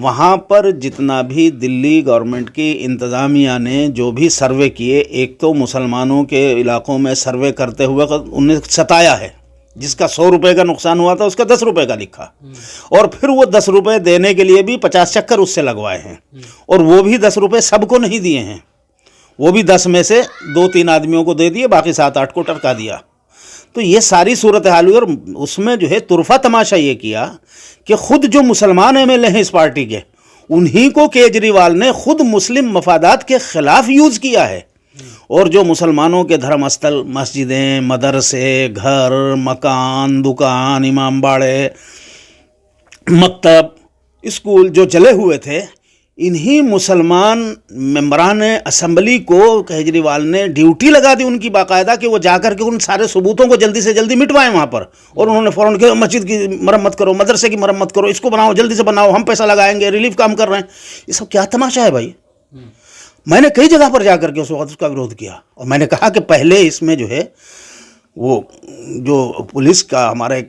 वहाँ पर जितना भी दिल्ली गवर्नमेंट की इंतज़ामिया ने जो भी सर्वे किए, एक तो मुसलमानों के इलाकों में सर्वे करते हुए उन्हें सताया है। जिसका 100 रुपये का नुकसान हुआ था उसका 10 रुपये का लिखा, और फिर वो 10 रुपये देने के लिए भी 50 चक्कर उससे लगवाए हैं, और वो भी 10 रुपये सबको नहीं दिए हैं। वो भी 10 में से 2-3 आदमियों को दे दिए, बाकी 7-8 को टरका दिया। तो ये सारी सूरत हाल हुई। और उसमें जो है तुरफा तमाशा ये किया कि खुद जो मुसलमान एमएलए हैं इस पार्टी के, उन्हीं को केजरीवाल ने खुद मुस्लिम मफादात के ख़िलाफ़ यूज़ किया है। और जो मुसलमानों के धर्मस्थल, मस्जिदें, मदरसे, घर, मकान, दुकान, इमाम बाड़े, मकतब, स्कूल जो जले हुए थे, इन्हीं मुसलमान मेंबरान असम्बली को केजरीवाल ने ड्यूटी लगा दी उनकी बाकायदा कि वो जाकर के उन सारे सबूतों को जल्दी से जल्दी मिटवाएं वहाँ पर। और उन्होंने फ़ौरन कहा मस्जिद की मरम्मत करो, मदरसे की मरम्मत करो, इसको बनाओ, जल्दी से बनाओ, हम पैसा लगाएंगे, रिलीफ काम कर रहे हैं। ये सब क्या तमाशा है भाई। मैंने कई जगह पर जाकर के उस वक्त उसका विरोध किया, और मैंने कहा कि पहले इसमें जो है वो जो पुलिस का हमारा एक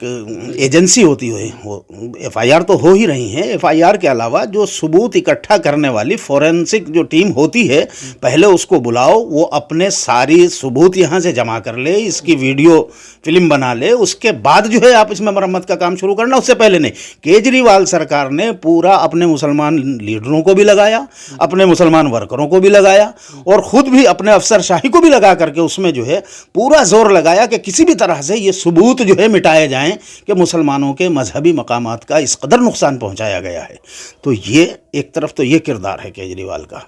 एजेंसी होती है, वो एफआईआर तो हो ही रही हैं, एफआईआर के अलावा जो सबूत इकट्ठा करने वाली फॉरेंसिक जो टीम होती है, पहले उसको बुलाओ, वो अपने सारी सबूत यहाँ से जमा कर ले, इसकी वीडियो फिल्म बना ले, उसके बाद जो है आप इसमें मरम्मत का काम शुरू करना, उससे पहले नहीं। केजरीवाल सरकार ने पूरा अपने मुसलमान लीडरों को भी लगाया, अपने मुसलमान वर्करों को भी लगाया, और ख़ुद भी अपने अफसरशाही को भी लगा करके उसमें जो है पूरा जोर लगाया कि किसी भी तरह से ये सबूत जो है मिटाए जाएं कि मुसलमानों के मजहबी मकामात का इस कदर नुकसान पहुंचाया गया है। तो ये एक तरफ तो ये किरदार है केजरीवाल का,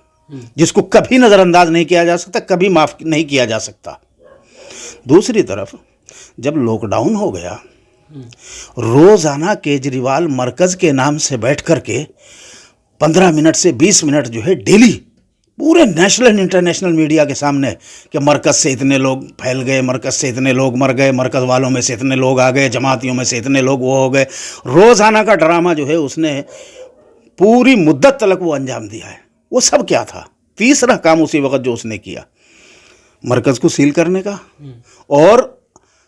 जिसको कभी नज़रअंदाज नहीं किया जा सकता, कभी माफ़ नहीं किया जा सकता। दूसरी तरफ जब लॉकडाउन हो गया, रोज़ाना केजरीवाल मरकज़ के नाम से बैठ कर के 15 मिनट से 20 मिनट जो है डेली पूरे नेशनल एंड इंटरनेशनल मीडिया के सामने कि मरकज़ से इतने लोग फैल गए, मरकज़ से इतने लोग मर गए, मरकज़ वालों में से इतने लोग आ गए, जमातियों में से इतने लोग वो हो गए, रोज़ाना का ड्रामा जो है उसने पूरी मुद्दत तक वो अंजाम दिया है। वो सब क्या था? तीसरा काम उसी वक्त जो उसने किया, मरकज़ को सील करने का। और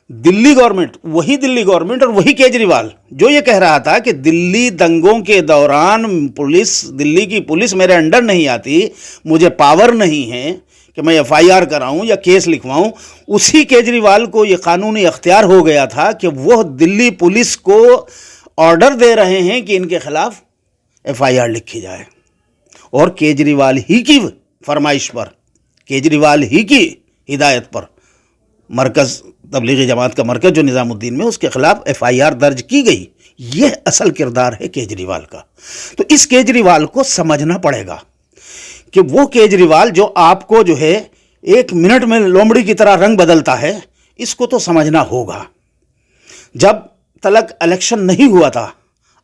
दिल्ली गवर्नमेंट, वही दिल्ली गवर्नमेंट और वही केजरीवाल जो ये कह रहा था कि दिल्ली दंगों के दौरान पुलिस, दिल्ली की पुलिस मेरे अंडर नहीं आती, मुझे पावर नहीं है कि मैं एफआईआर कराऊं या केस लिखवाऊं, उसी केजरीवाल को ये कानूनी अख्तियार हो गया था कि वह दिल्ली पुलिस को ऑर्डर दे रहे हैं कि इनके खिलाफ एफआईआर लिखी जाए। और केजरीवाल ही की फरमाइश पर, केजरीवाल ही की हिदायत पर मरकज़, तबलीगी जमात का मरकज़ जो निज़ामुद्दीन में, उसके खिलाफ एफआईआर दर्ज की गई। यह असल किरदार है केजरीवाल का। तो इस केजरीवाल को समझना पड़ेगा कि वो केजरीवाल जो आपको जो है 1 मिनट में लोमड़ी की तरह रंग बदलता है, इसको तो समझना होगा। जब तलक इलेक्शन नहीं हुआ था,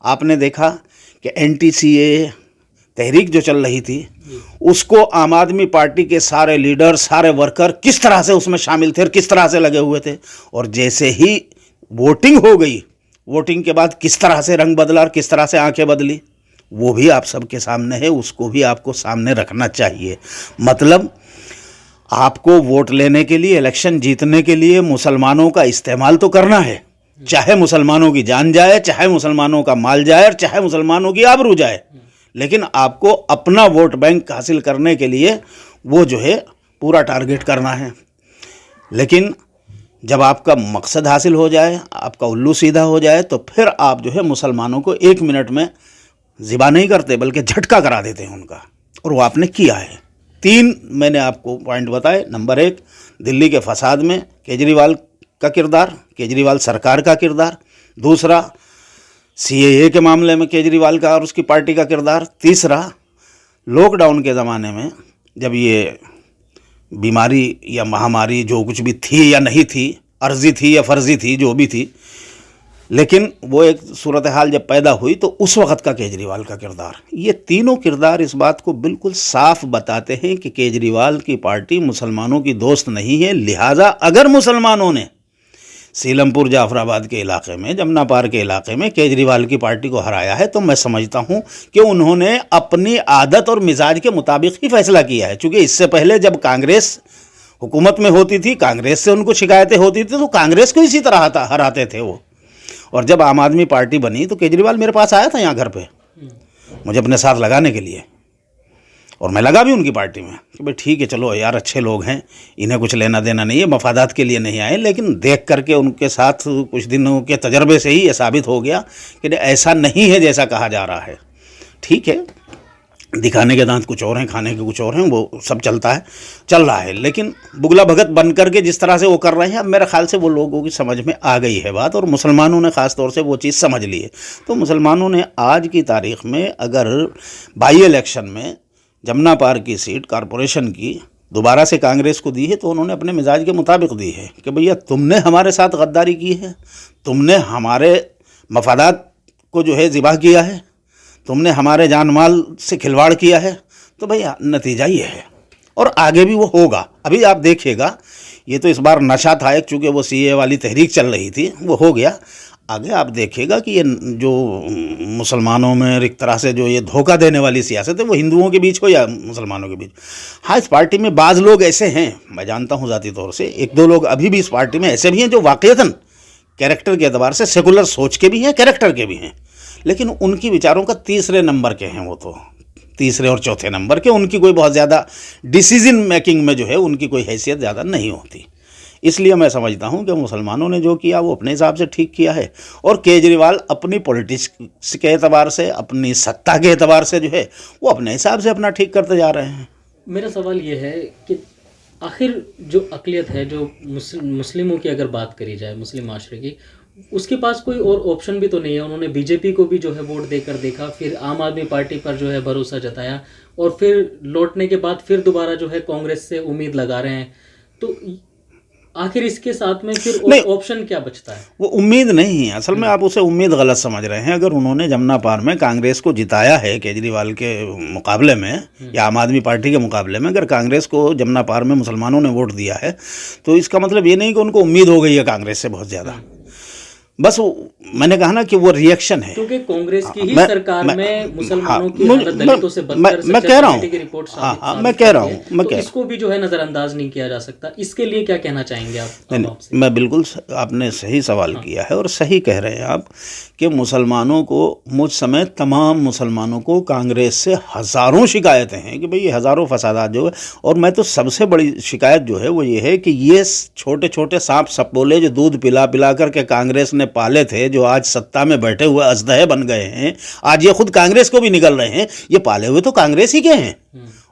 आपने देखा कि एनटीसीए तहरीक जो चल रही थी, उसको आम आदमी पार्टी के सारे लीडर, सारे वर्कर किस तरह से उसमें शामिल थे और किस तरह से लगे हुए थे। और जैसे ही वोटिंग हो गई, वोटिंग के बाद किस तरह से रंग बदला और किस तरह से आंखें बदली, वो भी आप सबके सामने है, उसको भी आपको सामने रखना चाहिए। मतलब आपको वोट लेने के लिए, इलेक्शन जीतने के लिए मुसलमानों का इस्तेमाल तो करना है, चाहे मुसलमानों की जान जाए, चाहे मुसलमानों का माल जाए, और चाहे मुसलमानों की आबरू जाए, लेकिन आपको अपना वोट बैंक हासिल करने के लिए वो जो है पूरा टारगेट करना है। लेकिन जब आपका मकसद हासिल हो जाए, आपका उल्लू सीधा हो जाए, तो फिर आप जो है मुसलमानों को 1 मिनट में ज़िबा नहीं करते, बल्कि झटका करा देते हैं उनका। और वो आपने किया है। 3 मैंने आपको पॉइंट बताए। नंबर 1, दिल्ली के फसाद में केजरीवाल का किरदार, केजरीवाल सरकार का किरदार। दूसरा, सीएए के मामले में केजरीवाल का और उसकी पार्टी का किरदार। तीसरा, लॉकडाउन के ज़माने में जब ये बीमारी या महामारी जो कुछ भी थी या नहीं थी, अर्जी थी या फर्जी थी, जो भी थी, लेकिन वो एक सूरत हाल जब पैदा हुई तो उस वक़्त का केजरीवाल का किरदार। ये तीनों किरदार इस बात को बिल्कुल साफ बताते हैं कि केजरीवाल की पार्टी मुसलमानों की दोस्त नहीं है। लिहाजा अगर मुसलमानों ने सीलमपुर जाफराबाद के इलाके में, जमुना पार के इलाके में केजरीवाल की पार्टी को हराया है, तो मैं समझता हूँ कि उन्होंने अपनी आदत और मिजाज के मुताबिक ही फैसला किया है। चूँकि इससे पहले जब कांग्रेस हुकूमत में होती थी, कांग्रेस से उनको शिकायतें होती थी, तो कांग्रेस को इसी तरह हराते थे वो। और जब आम आदमी पार्टी बनी तो केजरीवाल मेरे पास आया था यहाँ घर पे, मुझे अपने साथ लगाने के लिए, और मैं लगा भी उनकी पार्टी में कि भाई ठीक है चलो यार अच्छे लोग हैं, इन्हें कुछ लेना देना नहीं है, मफादात के लिए नहीं आए। लेकिन देख करके उनके साथ कुछ दिनों के तजर्बे से ही ये साबित हो गया कि ऐसा नहीं है जैसा कहा जा रहा है। ठीक है, दिखाने के दांत कुछ और हैं, खाने के कुछ और हैं, वो सब चलता है, चल रहा है। लेकिन बुगला भगत बन करके जिस तरह से वो कर रहे हैं, अब मेरे ख्याल से वो लोगों की समझ में आ गई है बात, और मुसलमानों ने ख़ास तौर से वो चीज़ समझ ली है। तो मुसलमानों ने आज की तारीख़ में अगर बाई इलेक्शन में जमुना पार की सीट कॉरपोरेशन की दोबारा से कांग्रेस को दी है, तो उन्होंने अपने मिजाज के मुताबिक दी है कि भैया तुमने हमारे साथ गद्दारी की है, तुमने हमारे मफादात को जो है ज़िबा किया है, तुमने हमारे जान माल से खिलवाड़ किया है, तो भैया नतीजा ये है, और आगे भी वो होगा। अभी आप देखिएगा, ये तो इस बार नशा था एक, चूँकि वो सीए वाली तहरीक चल रही थी, वो हो गया। आगे आप देखिएगा कि ये जो मुसलमानों में एक तरह से जो ये धोखा देने वाली सियासत है, वो हिंदुओं के बीच हो या मुसलमानों के बीच। हाँ, इस पार्टी में बाज़ लोग ऐसे हैं, मैं जानता हूँ ज़ाती तौर से, एक दो लोग अभी भी इस पार्टी में ऐसे भी हैं जो वाक़ईतन कैरेक्टर के एतबार से सेकुलर सोच के भी हैं, कैरेक्टर के भी हैं, लेकिन उनकी विचारों का तीसरे नंबर के हैं, वो तो तीसरे और चौथे नंबर के, उनकी कोई बहुत ज़्यादा डिसीजन मेकिंग में जो है उनकी कोई हैसियत ज़्यादा नहीं होती। इसलिए मैं समझता हूं कि मुसलमानों ने जो किया वो अपने हिसाब से ठीक किया है, और केजरीवाल अपनी पॉलिटिक्स के एतबार से, अपनी सत्ता के एतबार से जो है वो अपने हिसाब से अपना ठीक करते जा रहे हैं। मेरा सवाल ये है कि आखिर जो अक़लियत है, जो मुस्लिमों की अगर बात करी जाए, मुस्लिम माशरे की, उसके पास कोई और ऑप्शन भी तो नहीं है। उन्होंने बीजेपी को भी जो है वोट देकर देखा, फिर आम आदमी पार्टी पर जो है भरोसा जताया, और फिर लौटने के बाद फिर दोबारा जो है कांग्रेस से उम्मीद लगा रहे हैं। तो आखिर इसके साथ में फिर ऑप्शन क्या बचता है? वो उम्मीद नहीं है, असल में आप उसे उम्मीद गलत समझ रहे हैं। अगर उन्होंने जमुना पार में कांग्रेस को जिताया है केजरीवाल के मुकाबले में या आम आदमी पार्टी के मुकाबले में, अगर कांग्रेस को जमुना पार में मुसलमानों ने वोट दिया है, तो इसका मतलब ये नहीं कि उनको उम्मीद हो गई है कांग्रेस से बहुत ज़्यादा। बस मैंने कहा ना कि वो रिएक्शन है, क्योंकि कांग्रेस की ही सरकार में मुसलमानों की हालत दलितों से बदतर मैं कह रहा हूँ, मैं कह रहा हूँ, तो इसको भी जो है नज़रअंदाज नहीं किया जा सकता। इसके लिए क्या कहना चाहेंगे आप? नहीं, मैं बिल्कुल, आपने सही सवाल किया है और सही कह रहे हैं आप कि मुसलमानों को, मुझ समेत तमाम मुसलमानों को कांग्रेस से हज़ारों शिकायतें हैं कि भाई ये हज़ारों फसादात जो है, और मैं तो सबसे बड़ी शिकायत जो है वो ये है कि ये छोटे छोटे सांप सपोले जो दूध पिला पिला करके कांग्रेस ने पाले थे, जो आज सत्ता में बैठे हुए अजदहे बन गए हैं, आज ये खुद कांग्रेस को भी निकल रहे हैं, ये पाले हुए तो कांग्रेस ही के हैं,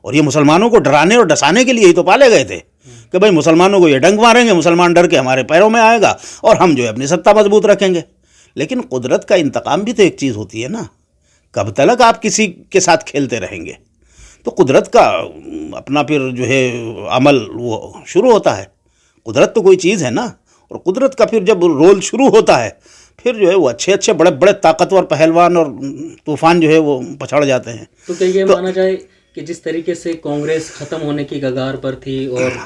और ये मुसलमानों को डराने और डसाने के लिए ही तो पाले गए थे कि भाई मुसलमानों को ये डंक मारेंगे, मुसलमान डर के हमारे पैरों में आएगा और हम जो है अपनी सत्ता मजबूत रखेंगे। लेकिन कुदरत का इंतकाम भी तो एक चीज़ होती है ना, कब तक आप किसी के साथ खेलते रहेंगे? तो कुदरत का अपना फिर जो है अमल वो शुरू होता है। कुदरत तो कोई चीज़ है ना, और कुदरत का फिर जब रोल शुरू होता है, फिर जो है वो अच्छे अच्छे बड़े बड़े ताकतवर पहलवान और तूफान जो है वो पछड़ जाते हैं। तो क्या ये माना जाए कि जिस तरीके से कांग्रेस ख़त्म होने की कगार पर थी, और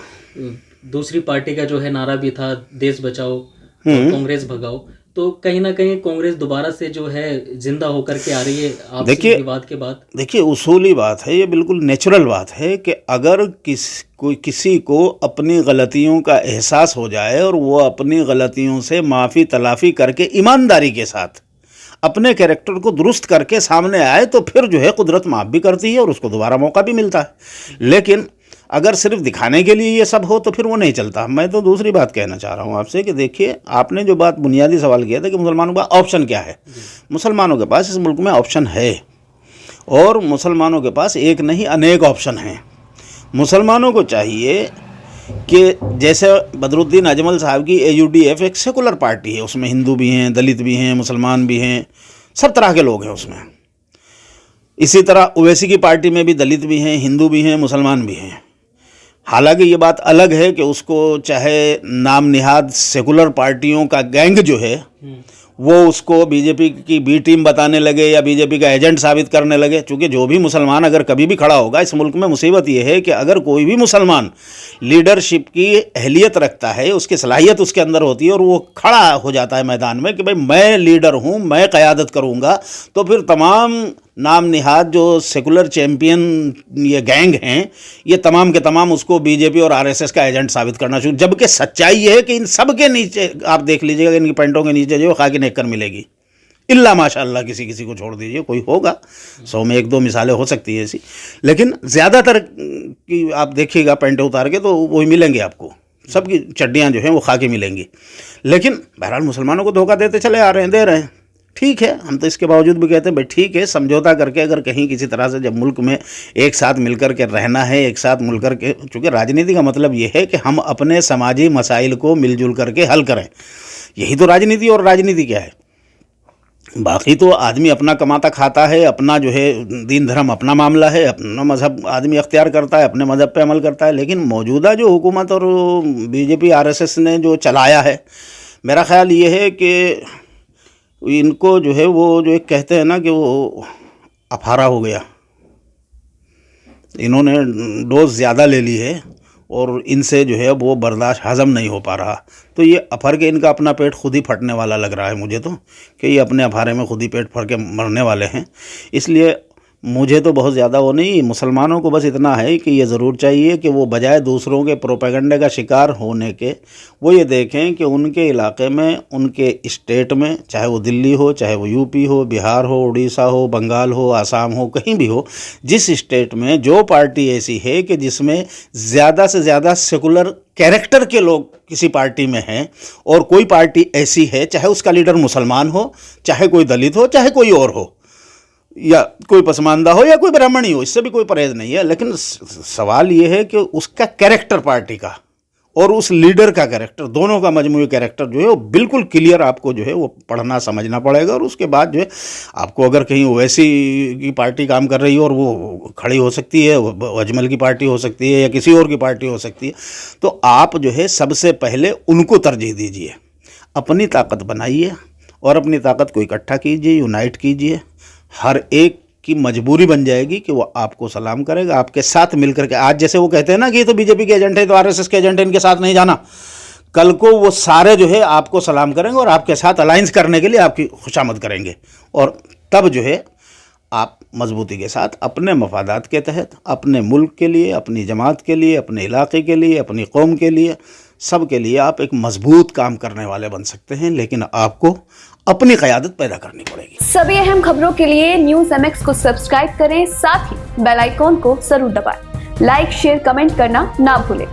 दूसरी पार्टी का जो है नारा भी था देश बचाओ और कांग्रेस भगाओ, तो कहीं ना कहीं कांग्रेस दोबारा से जो है जिंदा होकर के आ रही है आपसी विवाद के बाद? देखिए, उसूली बात है, ये बिल्कुल नेचुरल बात है कि अगर किसी को अपनी गलतियों का एहसास हो जाए और वो अपनी गलतियों से माफ़ी तलाफ़ी करके ईमानदारी के साथ अपने कैरेक्टर को दुरुस्त करके सामने आए, तो फिर जो है कुदरत माफ़ भी करती है और उसको दोबारा मौका भी मिलता है। लेकिन अगर सिर्फ दिखाने के लिए ये सब हो तो फिर वो नहीं चलता। मैं तो दूसरी बात कहना चाह रहा हूँ आपसे कि देखिए, आपने जो बात बुनियादी सवाल किया था कि मुसलमानों का ऑप्शन क्या है, मुसलमानों के पास इस मुल्क में ऑप्शन है, और मुसलमानों के पास एक नहीं अनेक ऑप्शन हैं। मुसलमानों को चाहिए कि जैसे बदरुद्दीन अजमल साहब की AUDF एक सेकुलर पार्टी है, उसमें हिंदू भी हैं, दलित भी हैं, मुसलमान भी हैं, सब तरह के लोग हैं उसमें। इसी तरह ओवैसी की पार्टी में भी दलित भी हैं, हिंदू भी हैं, मुसलमान भी हैं। हालांकि ये बात अलग है कि उसको चाहे नाम निहाद सेकुलर पार्टियों का गैंग जो है वो उसको बीजेपी की बी टीम बताने लगे या बीजेपी का एजेंट साबित करने लगे। चूँकि जो भी मुसलमान अगर कभी भी खड़ा होगा, इस मुल्क में मुसीबत ये है कि अगर कोई भी मुसलमान लीडरशिप की अहलियत रखता है, उसकी सलाहियत उसके अंदर होती है और वो खड़ा हो जाता है मैदान में कि भाई मैं लीडर हूँ, मैं क़यादत करूँगा, तो फिर तमाम नाम निहाद जो सेकुलर चैम्पियन ये गैंग हैं, ये तमाम के तमाम उसको बीजेपी और RSS का एजेंट साबित करना शुरू। जबकि सच्चाई ये है कि इन सब के नीचे आप देख लीजिएगा, इनकी पेंटों के नीचे जो खाकी नेकर मिलेगी, इल्ला माशाअल्लाह किसी किसी को छोड़ दीजिए, कोई होगा 100 में 1-2 मिसालें हो सकती है ऐसी, लेकिन ज़्यादातर की आप देखिएगा पैंटें उतार के तो वही मिलेंगे आपको, सबकी चड्डियाँ जो हैं वो खा के मिलेंगी। लेकिन बहरहाल मुसलमानों को धोखा देते चले आ रहे हैं, दे रहे हैं, ठीक है। हम तो इसके बावजूद भी कहते हैं भाई ठीक है, समझौता करके अगर कहीं किसी तरह से जब मुल्क में एक साथ मिलकर के रहना है, एक साथ मिलकर के, चूँकि राजनीति का मतलब ये है कि हम अपने समाजी मसाइल को मिलजुल करके हल करें, यही तो राजनीति। और राजनीति क्या है, बाकी तो आदमी अपना कमाता खाता है, अपना जो है दीन धर्म अपना मामला है, अपना मज़हब आदमी अख्तियार करता है, अपने मज़हब पे अमल करता है। लेकिन मौजूदा जो हुकूमत और बीजेपी आरएसएस ने जो चलाया है, मेरा ख़्याल ये है कि इनको जो है वो जो एक कहते हैं ना कि वो अफारा हो गया, इन्होंने डोज ज़्यादा ले ली है और इनसे जो है वो बर्दाश्त हज़म नहीं हो पा रहा। तो ये अफर के इनका अपना पेट खुद ही फटने वाला लग रहा है मुझे तो, कि ये अपने अफारे में खुद ही पेट फट के मरने वाले हैं। इसलिए मुझे तो बहुत ज़्यादा वो नहीं, मुसलमानों को बस इतना है कि ये ज़रूर चाहिए कि वो बजाय दूसरों के प्रोपेगेंडे का शिकार होने के, वो ये देखें कि उनके इलाके में, उनके स्टेट में, चाहे वो दिल्ली हो, चाहे वो यूपी हो, बिहार हो, उड़ीसा हो, बंगाल हो, आसाम हो, कहीं भी हो, जिस स्टेट में जो पार्टी ऐसी है कि जिसमें ज़्यादा से ज़्यादा सेकुलर कैरेक्टर के लोग किसी पार्टी में हैं, और कोई पार्टी ऐसी है चाहे उसका लीडर मुसलमान हो, चाहे कोई दलित हो, चाहे कोई और हो, या कोई पसमानदा हो, या कोई ब्राह्मण ही हो, इससे भी कोई परहेज़ नहीं है। लेकिन सवाल ये है कि उसका कैरेक्टर पार्टी का और उस लीडर का कैरेक्टर, दोनों का मजमूई कैरेक्टर जो है वो बिल्कुल क्लियर आपको जो है वो पढ़ना समझना पड़ेगा। और उसके बाद जो है आपको अगर कहीं ओवैसी की पार्टी काम कर रही हो और वो खड़ी हो सकती है, अजमल की पार्टी हो सकती है या किसी और की पार्टी हो सकती है, तो आप जो है सबसे पहले उनको तरजीह दीजिए, अपनी ताकत बनाइए और अपनी ताकत को इकट्ठा कीजिए, यूनाइट कीजिए। हर एक की मजबूरी बन जाएगी कि वो आपको सलाम करेगा, आपके साथ मिलकर के। आज जैसे वो कहते हैं ना कि ये तो बीजेपी के एजेंट है, तो आरएसएस के एजेंट है, इनके साथ नहीं जाना, कल को वो सारे जो है आपको सलाम करेंगे और आपके साथ अलायंस करने के लिए आपकी खुशामद करेंगे। और तब जो है आप मजबूती के साथ अपने मफादात के तहत, अपने मुल्क के लिए, अपनी जमात के लिए, अपने इलाके के लिए, अपनी कौम के लिए, सब के लिए आप एक मजबूत काम करने वाले बन सकते हैं। लेकिन आपको अपनी क़यादत पैदा करनी पड़ेगी। सभी अहम खबरों के लिए न्यूज़ MX को सब्सक्राइब करें, साथ ही बेल आइकॉन को जरूर दबाएं। लाइक, शेयर, कमेंट करना ना भूलें।